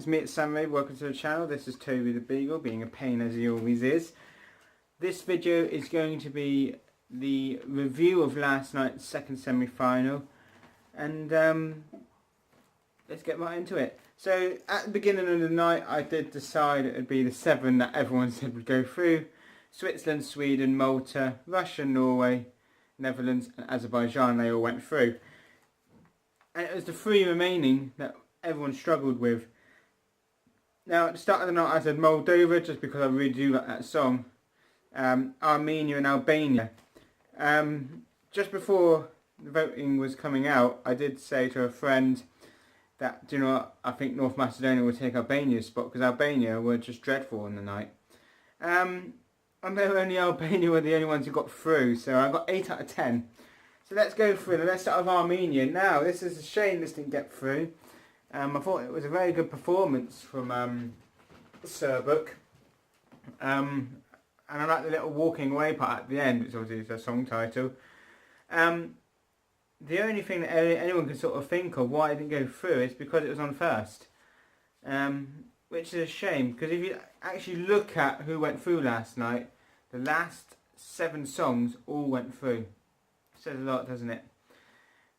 It's me, it's Rabey. Welcome to the channel. This is Toby the Beagle, being a pain as he always is. This video is going to be the review of last night's second semi-final, and let's get right into it. So at the beginning of the night I did decide it would be the 7 that everyone said would go through: Switzerland, Sweden, Malta, Russia, Norway, Netherlands and Azerbaijan. They all went through, and it was the 3 remaining that everyone struggled with. Now at the start of the night I said Moldova, just because I really do like that song. Armenia and Albania. Just before the voting was coming out, I did say to a friend that, do you know what, I think North Macedonia will take Albania's spot, because Albania were just dreadful in the night. And they were only Albania were the only ones who got through, so I got 8 out of 10. So let's go through them. Let's start with Armenia. Now this is a shame this didn't get through. I thought it was a very good performance from Serbuk. And I like the little walking away part at the end, which obviously is their song title. The only thing that anyone can sort of think of why it didn't go through is because it was on first. Which is a shame, because if you actually look at who went through last night, the last 7 songs all went through. Says a lot, doesn't it?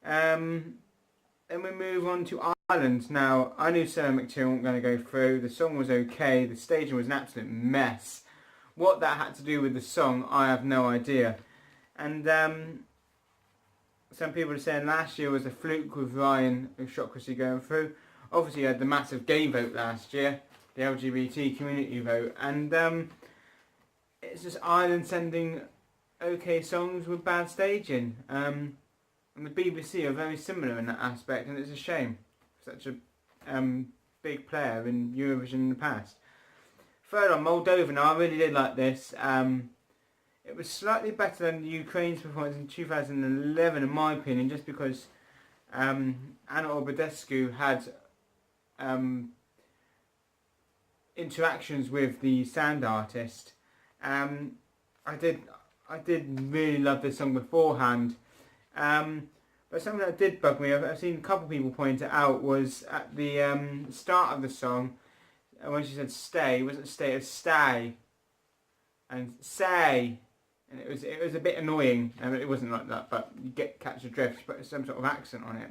Then we move on to Ireland. Now, I knew Sarah McTeer wasn't going to go through. The song was okay. The staging was an absolute mess. What that had to do with the song, I have no idea. And some people are saying last year was a fluke with Ryan with Shotcracy going through. Obviously, you had the massive gay vote last year, the LGBT community vote, and it's just Ireland sending okay songs with bad staging. And the BBC are very similar in that aspect, and it's a shame. Such a big player in Eurovision in the past. Third on, Moldova. Now I really did like this. It was slightly better than Ukraine's performance in 2011 in my opinion, just because Anna Obradescu had interactions with the sound artist. I did really love this song beforehand. But something that did bug me, I've seen a couple of people point it out, was at the start of the song, when she said stay, it wasn't stay, it was stay, and say, and it was a bit annoying. It wasn't like that, but you catch the drift. She put some sort of accent on it.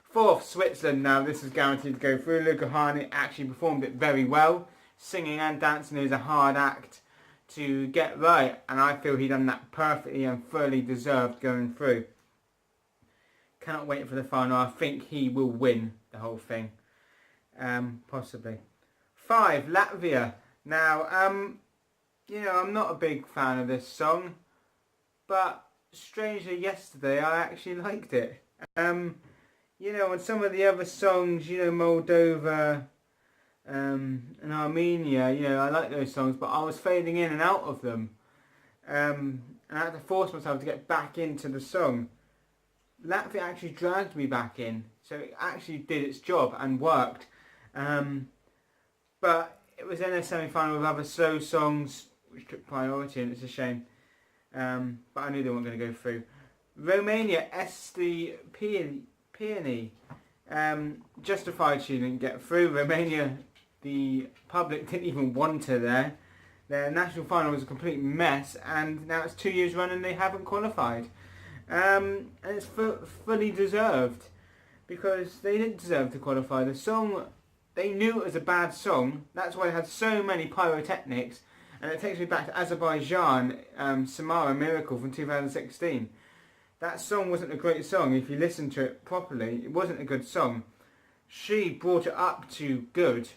Fourth, Switzerland. Now this is guaranteed to go through. Luca Hane actually performed it very well. Singing and dancing is a hard act to get right, and I feel he done that perfectly and fully deserved going through. Cannot wait for the final. I think he will win the whole thing. Possibly. 5, Latvia. Now, you know, I'm not a big fan of this song, but strangely yesterday I actually liked it. You know, on some of the other songs, you know, Moldova and Armenia, you know, I like those songs, but I was fading in and out of them. And I had to force myself to get back into the song. Latvia actually dragged me back in, so it actually did its job and worked. But it was in a semi-final with other slow songs which took priority, and it's a shame. But I knew they weren't going to go through. Romania, Esti Peony. Justified she didn't get through. Romania, the public didn't even want her there. Their national final was a complete mess, and now it's 2 years running they haven't qualified. And it's fully deserved, because they didn't deserve to qualify. The song, they knew it was a bad song, that's why they had so many pyrotechnics, and it takes me back to Azerbaijan, Samara Miracle from 2016. That song wasn't a great song. If you listen to it properly, it wasn't a good song. She brought it up to good.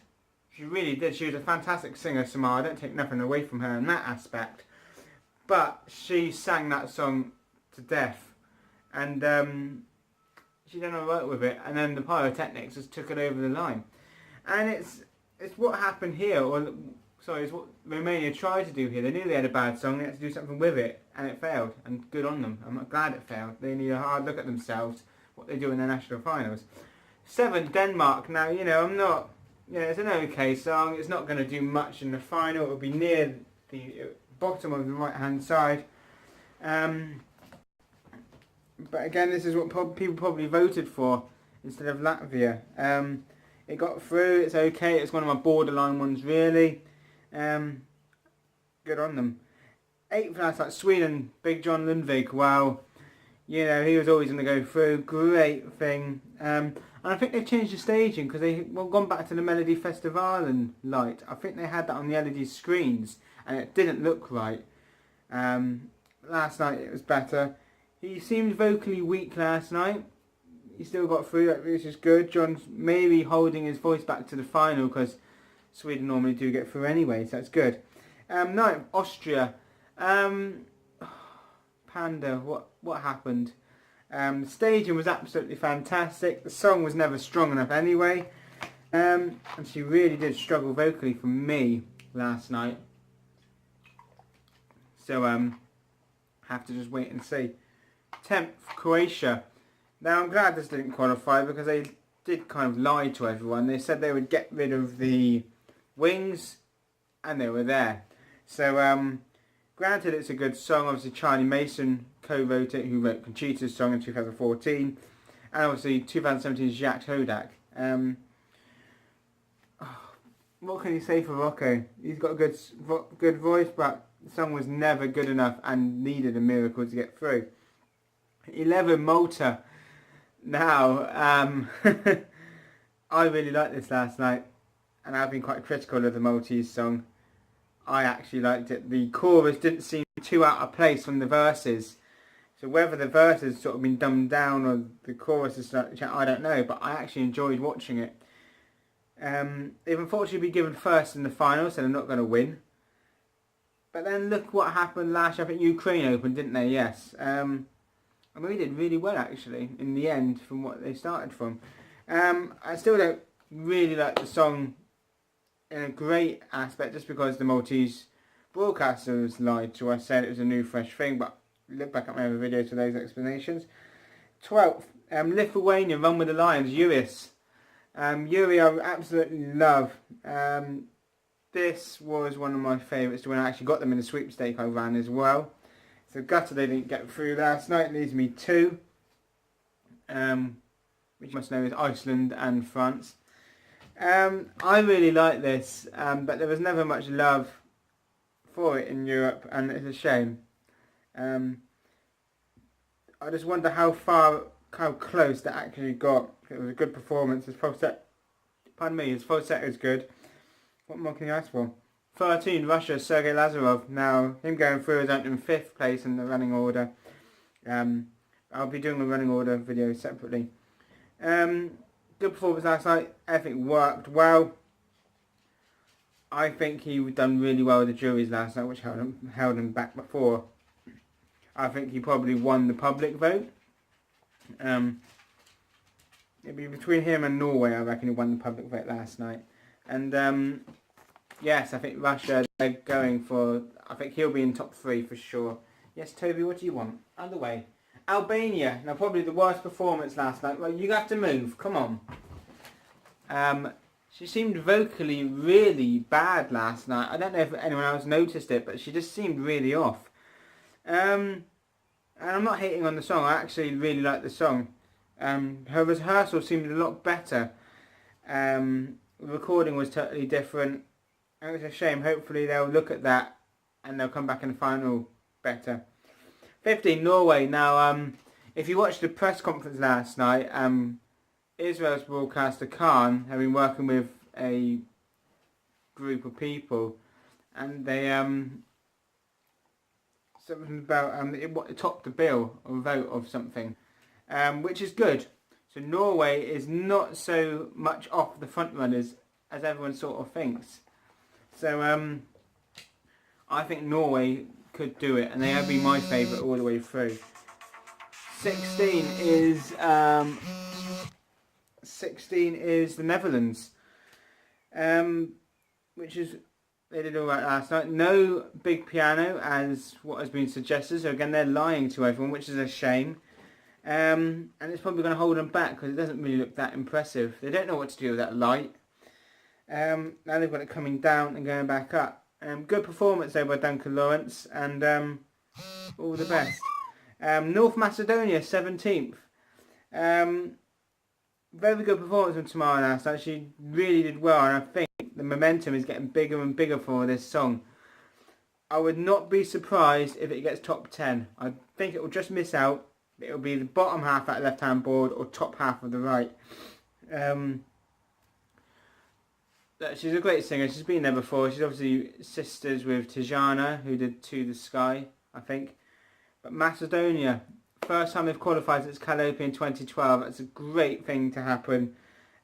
She really did. She was a fantastic singer, Samara. I don't take nothing away from her in that aspect, but she sang that song to death, and she done alright with it, and then the pyrotechnics just took it over the line. And it's what happened here, or sorry, it's what Romania tried to do here. They knew they had a bad song, they had to do something with it, and it failed, and good on them. I'm not glad it failed. They need a hard look at themselves, what they do in their national finals. 7, Denmark. Now, you know, I'm not, you know, it's an okay song, it's not going to do much in the final. It will be near the bottom of the right hand side. But again, this is what people probably voted for instead of Latvia. it got through. It's okay. It's one of my borderline ones, really. Good on them. 8th last night, Sweden, Big John Lundvik. Wow, you know, he was always going to go through. Great thing. And I think they've changed the staging because they've gone back to the Melody Festivalen light. I think they had that on the LED screens and it didn't look right. Last night it was better. He seemed vocally weak last night. He still got through, which is good. John's maybe holding his voice back to the final because Sweden normally do get through anyway, so that's good. 9th, Austria. Panda, what happened? The staging was absolutely fantastic. The song was never strong enough anyway. And she really did struggle vocally for me last night. So, have to just wait and see. 10th, Croatia. Now, I'm glad this didn't qualify because they did kind of lie to everyone. They said they would get rid of the wings, and they were there. So, granted, it's a good song. Obviously, Charlie Mason co-wrote it, who wrote Conchita's song in 2014. And obviously, 2017's Jacques Hodak. What can you say for Rocco? He's got a good voice, but the song was never good enough and needed a miracle to get through. 11, Malta. Now, I really liked this last night, and I've been quite critical of the Maltese song. I actually liked it. The chorus didn't seem too out of place from the verses. So whether the verses sort of been dumbed down or the chorus is, I don't know, but I actually enjoyed watching it. They've unfortunately been given first in the final, so they're not going to win. But then look what happened last year. I think Ukraine opened, didn't they? Yes. I mean, we did really well, actually, in the end, from what they started from. I still don't really like the song in a great aspect, just because the Maltese broadcasters lied to us, said it was a new, fresh thing, but look back at my other videos for those explanations. 12th, Lithuania, Run with the Lions, Uris. Yuri, I absolutely love. This was one of my favourites when I actually got them in the sweepstake I ran as well. So gutted they didn't get through last night. Leaves me 2. Which you must know is Iceland and France. I really like this, but there was never much love for it in Europe, and it's a shame. I just wonder how close that actually got. It was a good performance. His falsetto is good. What more can you ask for? 13, Russia, Sergei Lazarov. Now, him going through is in 5th place in the running order. I'll be doing a running order video separately. Good performance last night. Everything worked well. I think he done really well with the juries last night, which held him back before. I think he probably won the public vote. It'd be between him and Norway. I reckon he won the public vote last night. And yes, I think Russia, they're going for... I think he'll be in top 3 for sure. Yes, Toby, what do you want? Other way. Albania. Now, probably the worst performance last night. Well, you have to move. Come on. She seemed vocally really bad last night. I don't know if anyone else noticed it, but she just seemed really off. And I'm not hating on the song. I actually really like the song. Her rehearsal seemed a lot better. The recording was totally different. It was a shame. Hopefully they'll look at that and they'll come back in the final better. 15, Norway. Now, if you watched the press conference last night, Israel's broadcaster Khan had been working with a group of people, and they something about it topped the bill or vote of something, which is good. So Norway is not so much off the front runners as everyone sort of thinks. So I think Norway could do it, and they have been my favourite all the way through. 16 is the Netherlands, which is, they did alright last night. No big piano as what has been suggested, so again they're lying to everyone, which is a shame. And it's probably going to hold them back because it doesn't really look that impressive. They don't know what to do with that light. Now they've got it coming down and going back up. Good performance there by Duncan Lawrence, and all the best. North Macedonia, 17th. very good performance from Tamara last night. She really did well, and I think the momentum is getting bigger and bigger for this song. I would not be surprised if it gets top 10. I think it will just miss out. It will be the bottom half of that left-hand board or top half of the right. She's a great singer. She's been there before. She's obviously sisters with Tijana, who did To the Sky, I think. But Macedonia, first time they've qualified since Calliope in 2012. That's a great thing to happen.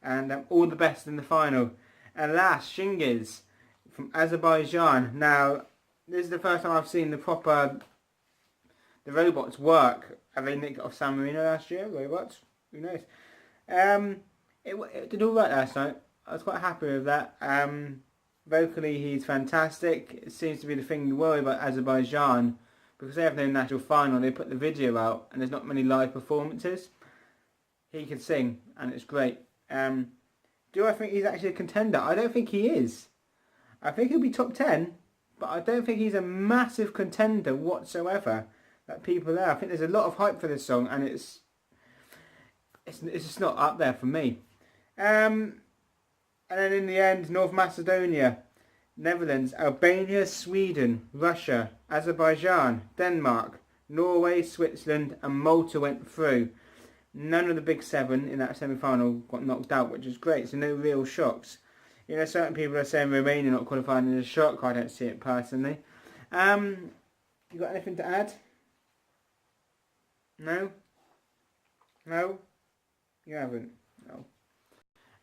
And all the best in the final. And last, Shingiz from Azerbaijan. Now, this is the first time I've seen the robots work. Have they nicked it off San Marino last year? Robots? Who knows? It did all right last night. I was quite happy with that. Vocally, he's fantastic. It seems to be the thing you worry about Azerbaijan, because they have no national final. They put the video out, and there's not many live performances. He can sing, and it's great. Do I think he's actually a contender? I don't think he is. I think he'll be top 10, but I don't think he's a massive contender whatsoever. That people there. I think there's a lot of hype for this song, and it's just not up there for me. And then in the end, North Macedonia, Netherlands, Albania, Sweden, Russia, Azerbaijan, Denmark, Norway, Switzerland and Malta went through. None of the big 7 in that semi-final got knocked out, which is great, so no real shocks. You know, certain people are saying Romania not qualifying is a shock. I don't see it personally. You got anything to add? No? No? You haven't? No.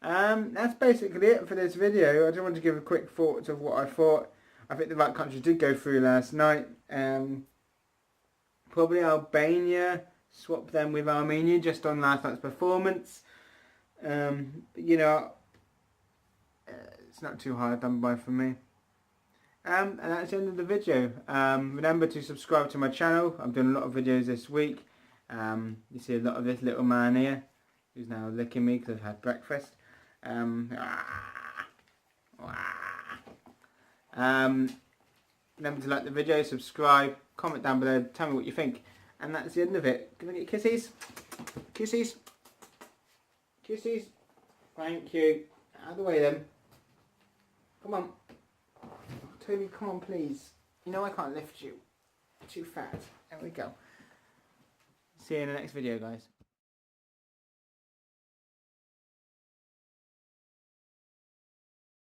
That's basically it for this video. I just wanted to give a quick thoughts of what I thought. I think the right countries did go through last night. Probably Albania, swap them with Armenia just on last night's performance. But, you know, it's not too hard done by for me. And that's the end of the video. Remember to subscribe to my channel. I'm doing a lot of videos this week. You see a lot of this little man here, who's now licking me because I've had breakfast. Remember to like the video, subscribe, comment down below, tell me what you think. And that's the end of it. Can I get kisses? Kisses? Kisses? Thank you. Out of the way then. Come on. Toby, come on please. You know I can't lift you. Too fat. There we go. See you in the next video, guys.